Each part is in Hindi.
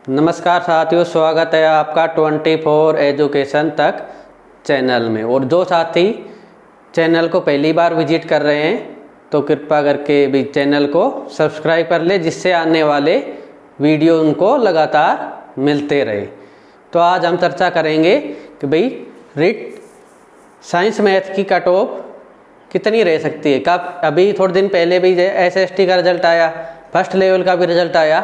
नमस्कार साथियों, स्वागत है आपका 24 एजुकेशन तक चैनल में। और जो साथी चैनल को पहली बार विजिट कर रहे हैं तो कृपया करके भी चैनल को सब्सक्राइब कर ले, जिससे आने वाले वीडियो उनको लगातार मिलते रहे। तो आज हम चर्चा करेंगे कि भाई रिट साइंस मैथ की कट ऑफ कितनी रह सकती है। कब अभी थोड़े दिन पहले भी SST का रिजल्ट आया, फर्स्ट लेवल का भी रिजल्ट आया,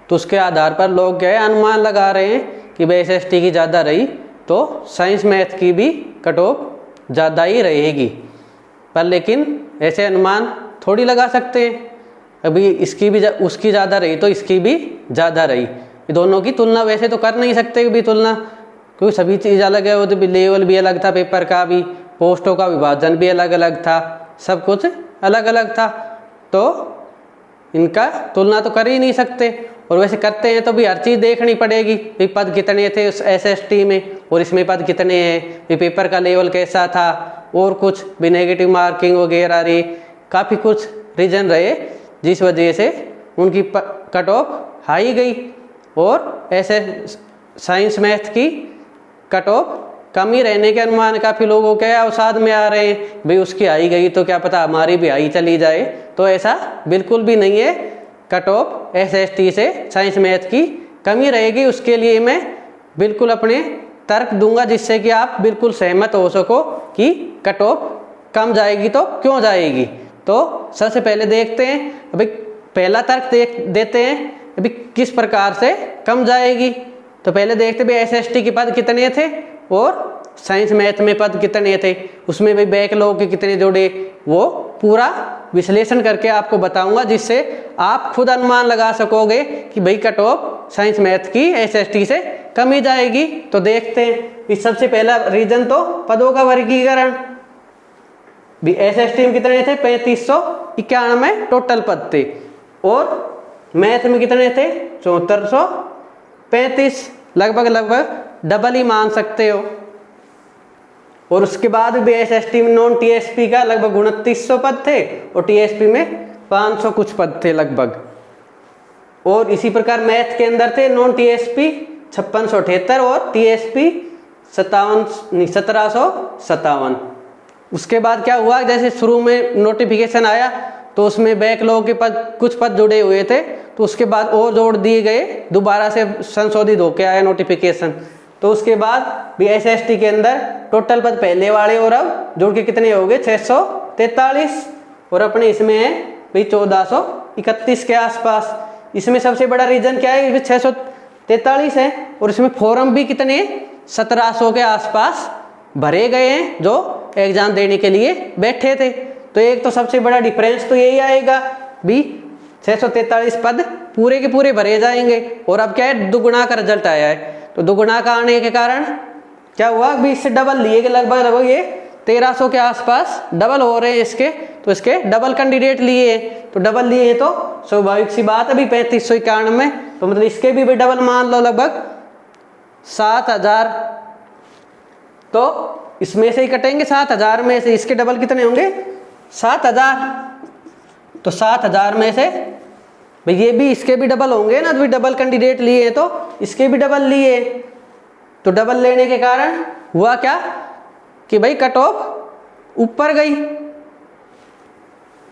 तो उसके आधार पर लोग क्या है अनुमान लगा रहे हैं कि भाई SST की ज़्यादा रही तो साइंस मैथ की भी कट ऑफ ज़्यादा ही रहेगी। पर लेकिन ऐसे अनुमान थोड़ी लगा सकते हैं, अभी इसकी भी उसकी ज़्यादा रही तो इसकी भी ज़्यादा रही। ये दोनों की तुलना वैसे तो कर नहीं सकते भी तुलना, क्योंकि सभी चीज़ अलग है। वो तो लेवल भी अलग था, पेपर का भी, पोस्टों का विभाजन भी अलग अलग था, सब कुछ अलग अलग था, तो इनका तुलना तो कर ही नहीं सकते। और वैसे करते हैं तो भी हर चीज़ देखनी पड़ेगी, भी पद कितने थे उस SST में और इसमें पद कितने हैं, भी पेपर का लेवल कैसा था, और कुछ भी नेगेटिव मार्किंग वगैरह रही, काफ़ी कुछ रीजन रहे जिस वजह से उनकी कट ऑफ हाई गई। और ऐसे साइंस मैथ की कट ऑफ कम ही रहने के अनुमान काफ़ी लोगों के अवसाद में आ रहे हैं, भाई उसकी हाई गई तो क्या पता हमारी भी हाई चली जाए। तो ऐसा बिल्कुल भी नहीं है, कट ऑफ SST से साइंस मैथ की कमी रहेगी। उसके लिए मैं बिल्कुल अपने तर्क दूंगा जिससे कि आप बिल्कुल सहमत हो सको कि कट ऑफ कम जाएगी तो क्यों जाएगी। तो सबसे पहले देखते हैं, अभी पहला तर्क देते हैं अभी किस प्रकार से कम जाएगी। तो पहले देखते भाई SST के पद कितने थे और साइंस मैथ में पद कितने थे, उसमें भी बैकलॉग के कितने जोड़े, वो पूरा विश्लेषण करके आपको बताऊंगा, जिससे आप खुद अनुमान लगा सकोगे कि भाई कट ऑफ साइंस मैथ की SST से कम ही जाएगी। तो देखते हैं, इस सबसे पहला रीजन तो पदों का वर्गीकरण। भी SST में कितने थे, 3591 टोटल पद थे, और मैथ में कितने थे, 7435, लगभग डबल ही मान सकते हो। और उसके बाद भी SST में नॉन TSP का लगभग 2900 पद थे और TSP में 500 कुछ पद थे लगभग। और इसी प्रकार मैथ के अंदर थे नॉन TSP 5678 और TSP 1757। उसके बाद क्या हुआ, जैसे शुरू में नोटिफिकेशन आया तो उसमें बैकलॉग के पद कुछ पद जुड़े हुए थे, तो उसके बाद और जोड़ दिए गए, दोबारा से संशोधित होकर आया नोटिफिकेशन। तो उसके बाद भी SST के अंदर टोटल पद पहले वाले और अब जोड़ के कितने हो गए, 643, और अपने इसमें है भाई 1431 के आसपास। इसमें सबसे बड़ा रीजन क्या है, 643 है, और इसमें फॉर्म भी कितने 1700 के आसपास भरे गए हैं जो एग्जाम देने के लिए बैठे थे। तो एक तो सबसे बड़ा डिफरेंस तो यही आएगा, भी 643 पद पूरे के पूरे भरे जाएंगे। और अब क्या है, दुगुना का रिजल्ट आया है, तो दुगुना का आने के कारण क्या हुआ, 20 से डबल लिए, लगभग ये 1300 के आसपास डबल हो रहे हैं इसके। तो इसके डबल कैंडिडेट लिए, तो डबल लिए हैं तो स्वाभाविक सी बात है अभी 3591, तो मतलब इसके भी डबल मान लो, लगभग 7000। तो इसमें से ही कटेंगे 7000 में से, इसके डबल कितने होंगे, 7000। तो 7000 में से भाई ये भी इसके भी डबल होंगे ना, तो भी डबल कैंडिडेट लिए हैं तो इसके भी डबल लिए। तो डबल लेने के कारण हुआ क्या कि भाई कट ऑफ ऊपर गई।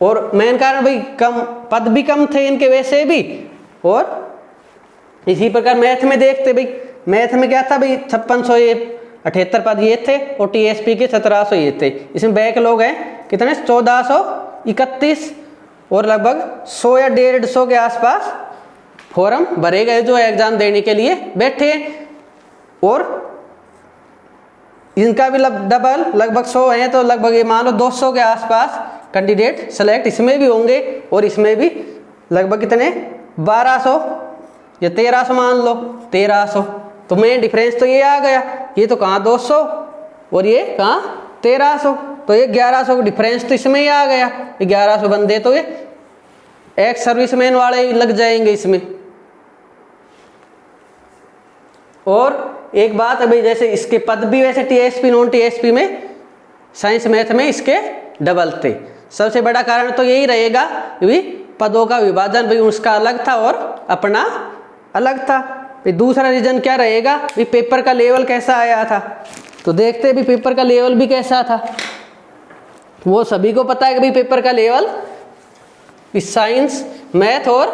और मेन कारण भाई कम पद भी कम थे इनके वैसे भी। और इसी प्रकार मैथ में देखते, भाई मैथ में क्या था, भाई 5678 पद ये थे और TSP के 1700 ये थे। इसमें बैकलॉग है कितने, 1431, और लगभग 100 या 150 के आसपास फॉर्म भरे गए जो एग्जाम देने के लिए बैठे। और इनका भी डबल लगभग 100 है, तो लगभग ये मान लो 200 के आसपास कैंडिडेट सेलेक्ट इसमें भी होंगे। और इसमें भी लगभग कितने, 1200 या 1300 मान लो, 1300। तो मेन डिफरेंस तो ये आ गया, ये तो कहाँ 200 और ये कहाँ 1300, तो ये 1100 का डिफरेंस तो इसमें ही आ गया। 1100 बंदे तो ये एक्स सर्विसमैन वाले लग जाएंगे इसमें। और एक बात अभी, जैसे इसके पद भी वैसे TSP नॉन TSP में साइंस मैथ में इसके डबल थे। सबसे बड़ा कारण तो यही रहेगा, पदों का विभाजन भी उसका अलग था और अपना अलग था। फिर दूसरा रीजन क्या रहेगा, भी पेपर का लेवल कैसा आया था। तो देखते हैं भी पेपर का लेवल भी कैसा था। वो सभी को पता है कि भाई पेपर का लेवल साइंस, मैथ और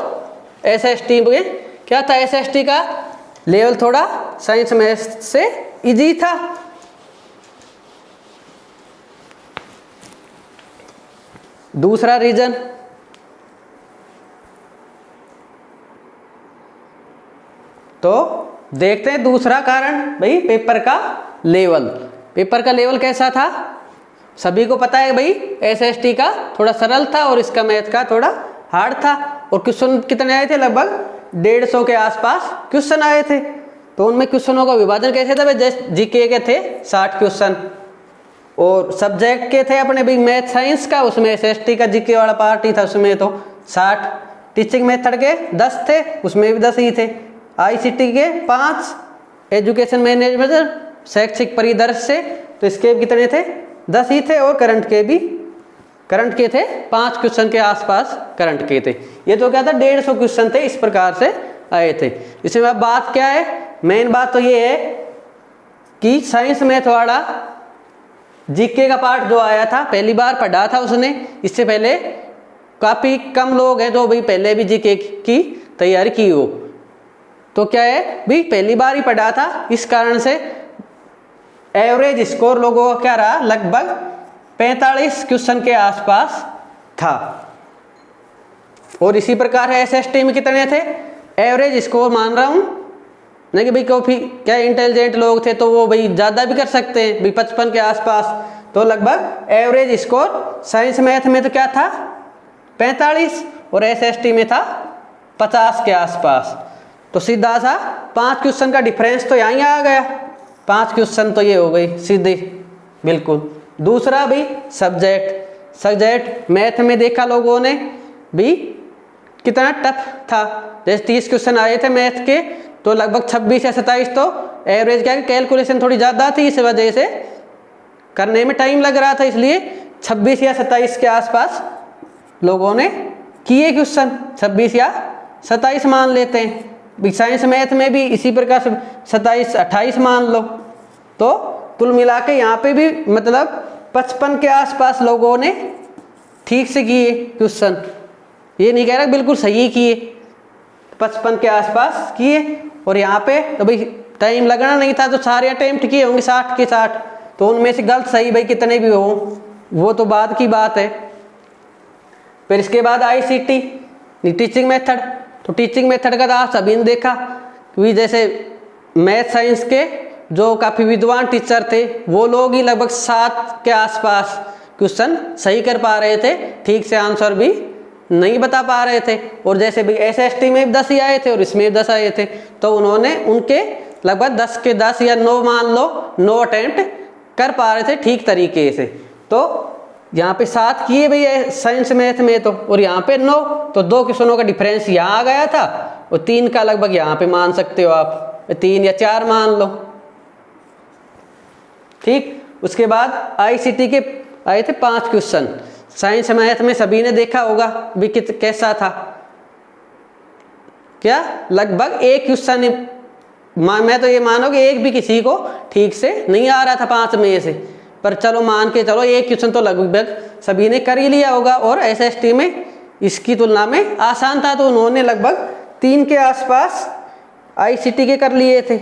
एसएसटी में क्या था, एसएसटी का लेवल थोड़ा साइंस मैथ से इजी था। दूसरा रीजन, तो देखते हैं दूसरा कारण, भाई पेपर का लेवल। पेपर का लेवल कैसा था, सभी को पता है भाई एसएसटी का थोड़ा सरल था और इसका मैथ का थोड़ा हार्ड था। और क्वेश्चन कितने आए थे, लगभग 150 के आसपास क्वेश्चन आए थे। तो उनमें क्वेश्चनों का विभाजन कैसे था, जैसे जीके के थे 60 क्वेश्चन और सब्जेक्ट के थे अपने भाई मैथ साइंस का, उसमें एसएसटी का जीके वाला पार्ट ही था, उसमें तो 60। टीचिंग मेथड के 10 थे, उसमें भी 10 ही थे। आईसीटी के 5, एजुकेशन मैनेजमेंट शैक्षिक परिदृश्य से, तो इसके कितने थे, 10 ही थे। और करंट के थे 5 क्वेश्चन के आसपास करंट के थे। ये तो क्या था, 150 क्वेश्चन थे, इस प्रकार से आए थे। इसमें अब बात क्या है, मेन बात तो ये है कि साइंस मैथ वाला जीके का पार्ट जो आया था पहली बार पढ़ा था उसने, इससे पहले काफ़ी कम लोग हैं जो भाई पहले भी जीके की तैयारी की हो। तो क्या है भाई पहली बार ही पढ़ा था, इस कारण से एवरेज स्कोर लोगों का क्या रहा, लगभग 45 क्वेश्चन के आसपास था। और इसी प्रकार है एसएसटी में कितने थे, एवरेज स्कोर मान रहा हूँ, नहीं कि भाई काफ़ी क्या इंटेलिजेंट लोग थे तो वो भाई ज़्यादा भी कर सकते हैं, भाई 55 के आसपास। तो लगभग एवरेज स्कोर साइंस मैथ में तो क्या था 45 और एसएसटी में था 50 के आसपास। तो सीधा सा 5 क्वेश्चन का डिफरेंस तो यहाँ आ गया, 5 क्वेश्चन तो ये हो गई सीधे बिल्कुल। दूसरा भी सब्जेक्ट मैथ में देखा लोगों ने भी कितना टफ था, जैसे 30 क्वेश्चन आए थे मैथ के, तो लगभग 26 या 27 तो एवरेज क्या, कैलकुलेशन थोड़ी ज़्यादा थी, इस वजह से करने में टाइम लग रहा था, इसलिए 26 या 27 के आसपास लोगों ने किए क्वेश्चन, 26 या 27 मान लेते हैं। साइंस मैथ में भी इसी प्रकार से 27-28 मान लो। तो कुल मिला के यहाँ पे भी मतलब 55 के आसपास लोगों ने ठीक से किए क्वेश्चन, ये नहीं कह रहा बिल्कुल सही किए, 55 के आसपास किए। और यहाँ पे तो भाई टाइम लगना नहीं था, तो सारे अटेम्प्ट किए होंगे 60 के 60, तो उनमें से गलत सही भाई कितने भी हो वो तो बाद की बात है। फिर इसके बाद आईसीटी टीचिंग मेथड, तो टीचिंग मेथड का तो आप सभी ने देखा, क्योंकि जैसे मैथ साइंस के जो काफ़ी विद्वान टीचर थे वो लोग ही लगभग 7 के आसपास क्वेश्चन सही कर पा रहे थे, ठीक से आंसर भी नहीं बता पा रहे थे। और जैसे भी एसएसटी में 10 ही आए थे और इसमें 10 आए थे, तो उन्होंने उनके लगभग 10 के 10 या 9 मान लो 9 अटेम्प्ट कर पा रहे थे ठीक तरीके से। तो यहाँ पे 7 किए भैया साइंस मैथ में तो, और यहाँ पे 9, तो 2 क्वेश्चनों का डिफरेंस यहाँ आ गया था, और 3 का लगभग यहाँ पे मान सकते हो आप, 3 या 4 मान लो ठीक। उसके बाद आईसीटी के आए थे 5 क्वेश्चन, साइंस मैथ में सभी ने देखा होगा भी कैसा था, क्या लगभग 1 क्वेश्चन, मैं तो ये मानो कि एक भी किसी को ठीक से नहीं आ रहा था 5 में से, पर चलो मान के चलो 1 क्वेश्चन तो लगभग सभी ने कर ही लिया होगा। और एसएसटी में इसकी तुलना में आसान था, तो उन्होंने लगभग 3 के आसपास आईसीटी के कर लिए थे,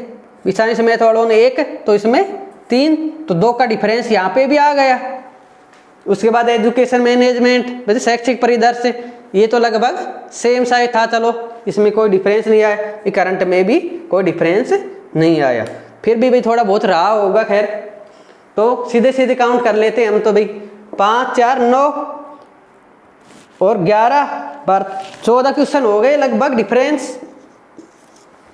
साइंस मैथ वालों ने 1, तो इसमें 3, तो 2 का डिफरेंस यहाँ पे भी आ गया। उसके बाद एजुकेशन मैनेजमेंट वैसे शैक्षिक परिदृश्य, ये तो लगभग सेम सा ही था, चलो इसमें कोई डिफरेंस नहीं आया, करंट में भी कोई डिफरेंस नहीं आया, फिर भी भाई थोड़ा बहुत रहा होगा। खैर तो सीधे सीधे काउंट कर लेते हैं हम, तो भाई 5 4 9 और 11 बार 14 क्वेश्चन हो गए लगभग डिफरेंस,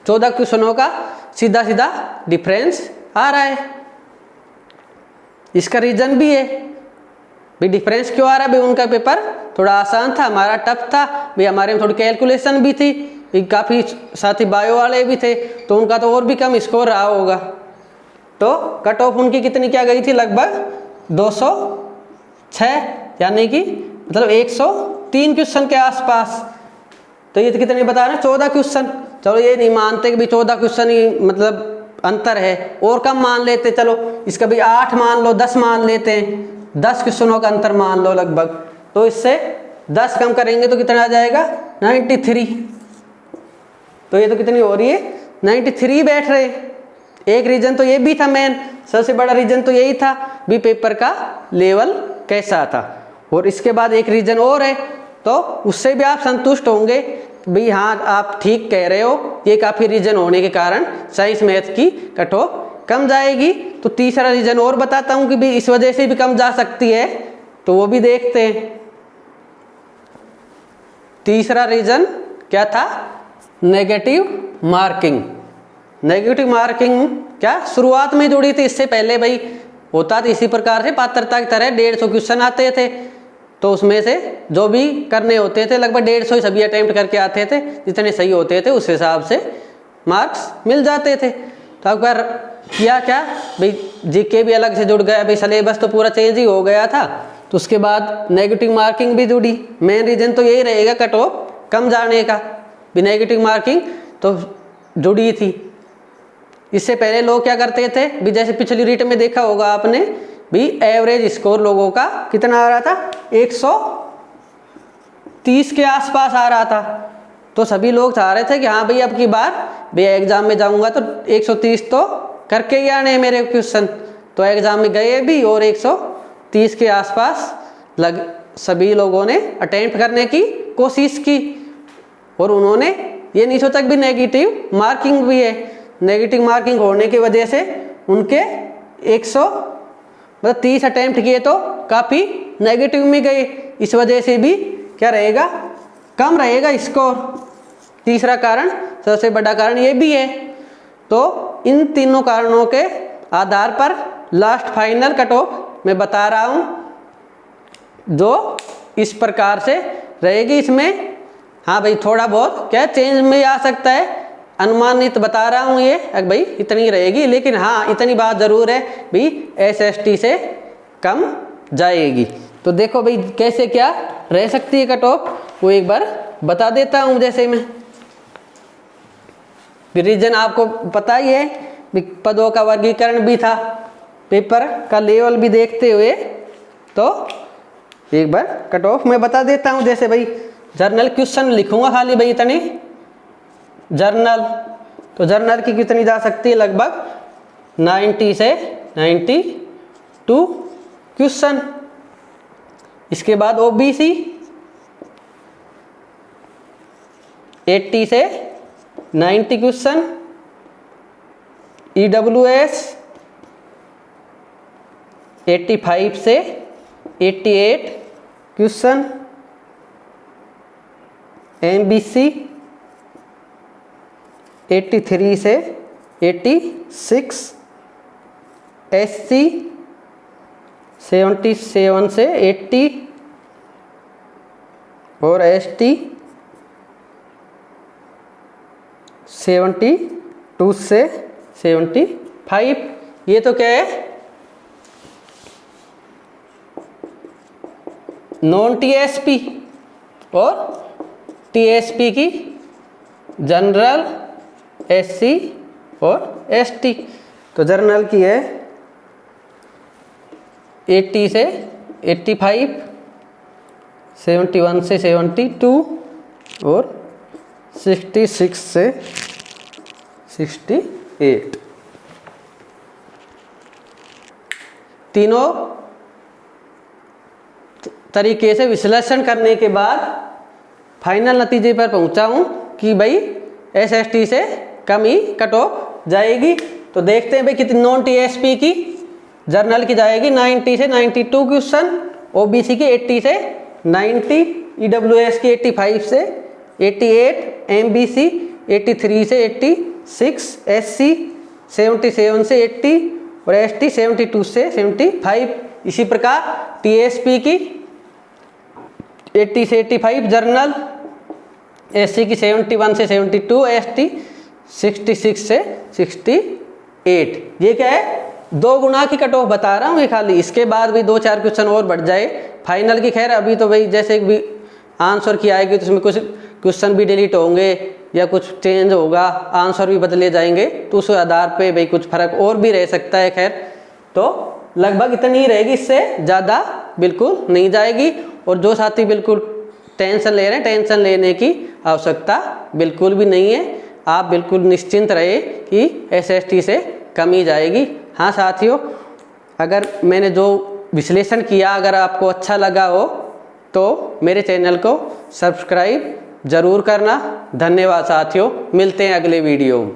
14 क्वेश्चनों का सीधा सीधा डिफरेंस आ रहा है। इसका रीजन भी है भाई डिफरेंस क्यों आ रहा है, भाई उनका पेपर थोड़ा आसान था, हमारा टफ था, भाई हमारे में थोड़ी कैलकुलेशन भी थी, काफ़ी साथी बायो वाले भी थे, तो उनका तो और भी कम स्कोर रहा होगा। तो कट ऑफ उनकी कितनी क्या गई थी, लगभग 206, यानी कि मतलब 103 क्वेश्चन के आसपास। तो ये तो कितने बता रहे हैं, 14 क्वेश्चन, चलो ये नहीं मानते कि भाई 14 क्वेश्चन ही मतलब अंतर है, और कम मान लेते, चलो इसका भी 8 मान लो, 10 मान लेते हैं, 10 क्वेश्चनों का अंतर मान लो लगभग, तो इससे 10 कम करेंगे तो कितना आ जाएगा 93। तो ये तो कितनी हो रही है 93 बैठ रहे। एक रीजन तो ये भी था, मेन सबसे बड़ा रीजन तो यही था भी पेपर का लेवल कैसा था। और इसके बाद एक रीजन और है, तो उससे भी आप संतुष्ट होंगे भाई हाँ आप ठीक कह रहे हो, ये काफ़ी रीजन होने के कारण साइंस मैथ की कट ऑफ कम जाएगी। तो तीसरा रीजन और बताता हूँ कि भाई इस वजह से भी कम जा सकती है, तो वो भी देखते हैं। तीसरा रीजन क्या था, नेगेटिव मार्किंग। नेगेटिव मार्किंग क्या शुरुआत में जुड़ी थी, इससे पहले भाई होता था इसी प्रकार से पात्रता की तरह 150 क्वेश्चन आते थे, तो उसमें से जो भी करने होते थे लगभग 150 सभी अटेम्प्ट करके आते थे, जितने सही होते थे उस हिसाब से मार्क्स मिल जाते थे। तो अगर किया क्या भाई जीके भी अलग से जुड़ गया, भाई सिलेबस तो पूरा चेंज ही हो गया था, तो उसके बाद नेगेटिव मार्किंग भी जुड़ी। मेन रीजन तो यही रहेगा कट ऑफ कम जाने का, भी नेगेटिव मार्किंग तो जुड़ी थी। इससे पहले लोग क्या करते थे भी, जैसे पिछली रीट में देखा होगा आपने भी, एवरेज स्कोर लोगों का कितना आ रहा था 130 के आसपास आ रहा था। तो सभी लोग चाह रहे थे कि हाँ भाई अब की बार भाई एग्जाम में जाऊंगा तो 130 तो करके ही आने मेरे क्वेश्चन। तो एग्जाम में गए भी और 130 के आसपास सभी लोगों ने अटेम्प्ट करने की कोशिश की, और उन्होंने ये नहीं सोचा कि भी नेगेटिव मार्किंग भी है। नेगेटिव मार्किंग होने की वजह से उनके 130 अटेम्प्ट किए तो काफ़ी नेगेटिव में गए, इस वजह से भी क्या रहेगा कम रहेगा स्कोर। तीसरा कारण, सबसे बड़ा कारण ये भी है। तो इन तीनों कारणों के आधार पर लास्ट फाइनल कट ऑफ मैं बता रहा हूँ, जो इस प्रकार से रहेगी। इसमें हाँ भाई थोड़ा बहुत क्या चेंज में आ सकता है, अनुमानित बता रहा हूँ ये भाई इतनी रहेगी, लेकिन हाँ इतनी बात ज़रूर है भाई SST से कम जाएगी। तो देखो भाई कैसे क्या रह सकती है कट ऑफ, वो एक बार बता देता हूँ। जैसे मैं रीजन आपको पता ही है, पदों का वर्गीकरण भी था, पेपर का लेवल भी देखते हुए, तो एक बार कट ऑफ मैं बता देता हूँ। जैसे भाई जर्नल क्वेश्चन लिखूंगा खाली भाई इतनी, जर्नल तो जर्नल की कितनी जा सकती है लगभग 90 से 92 क्वेश्चन। इसके बाद OBC 80 से 90 क्वेश्चन, EWS 85 से 88 क्वेश्चन, MBC 83 से 86, SC 77 से 80 और ST 72 से 75। ये तो क्या है नॉन TSP और TSP की जनरल, SC और ST। तो जनरल की है 80 से 85, 71 से 72 और 66 से 68। तीनों तरीके से विश्लेषण करने के बाद फाइनल नतीजे पर पहुंचा हूं कि भाई SST से कम ही कट ऑफ जाएगी। तो देखते हैं भाई कितनी नॉन TSP की जर्नल की जाएगी 90 से 92 क्वेश्चन, OBC की 80 से 90, EWS की 85 से 88, MBC 83 से 86, SC 77 से 80 और ST 72 से 75। इसी प्रकार TSP की 80 से 85 जर्नल, SC की 71 से 72, ST 66 से 68। ये क्या है 2 गुना की कट ऑफ बता रहा हूँ ये खाली। इसके बाद भी 2-4 क्वेश्चन और बढ़ जाए फाइनल की। खैर अभी तो भाई जैसे भी आंसर की आएगी तो उसमें कुछ क्वेश्चन भी डिलीट होंगे, या कुछ चेंज होगा, आंसर भी बदले जाएंगे, तो उस आधार पे भाई कुछ फर्क और भी रह सकता है। खैर तो लगभग इतनी ही रहेगी, इससे ज़्यादा बिल्कुल नहीं जाएगी। और जो साथी बिल्कुल टेंशन ले रहे हैं, टेंशन लेने की आवश्यकता बिल्कुल भी नहीं है। आप बिल्कुल निश्चिंत रहे कि SST से कम ही जाएगी। हाँ साथियों, अगर मैंने जो विश्लेषण किया अगर आपको अच्छा लगा हो तो मेरे चैनल को सब्सक्राइब ज़रूर करना। धन्यवाद साथियों, मिलते हैं अगले वीडियो में।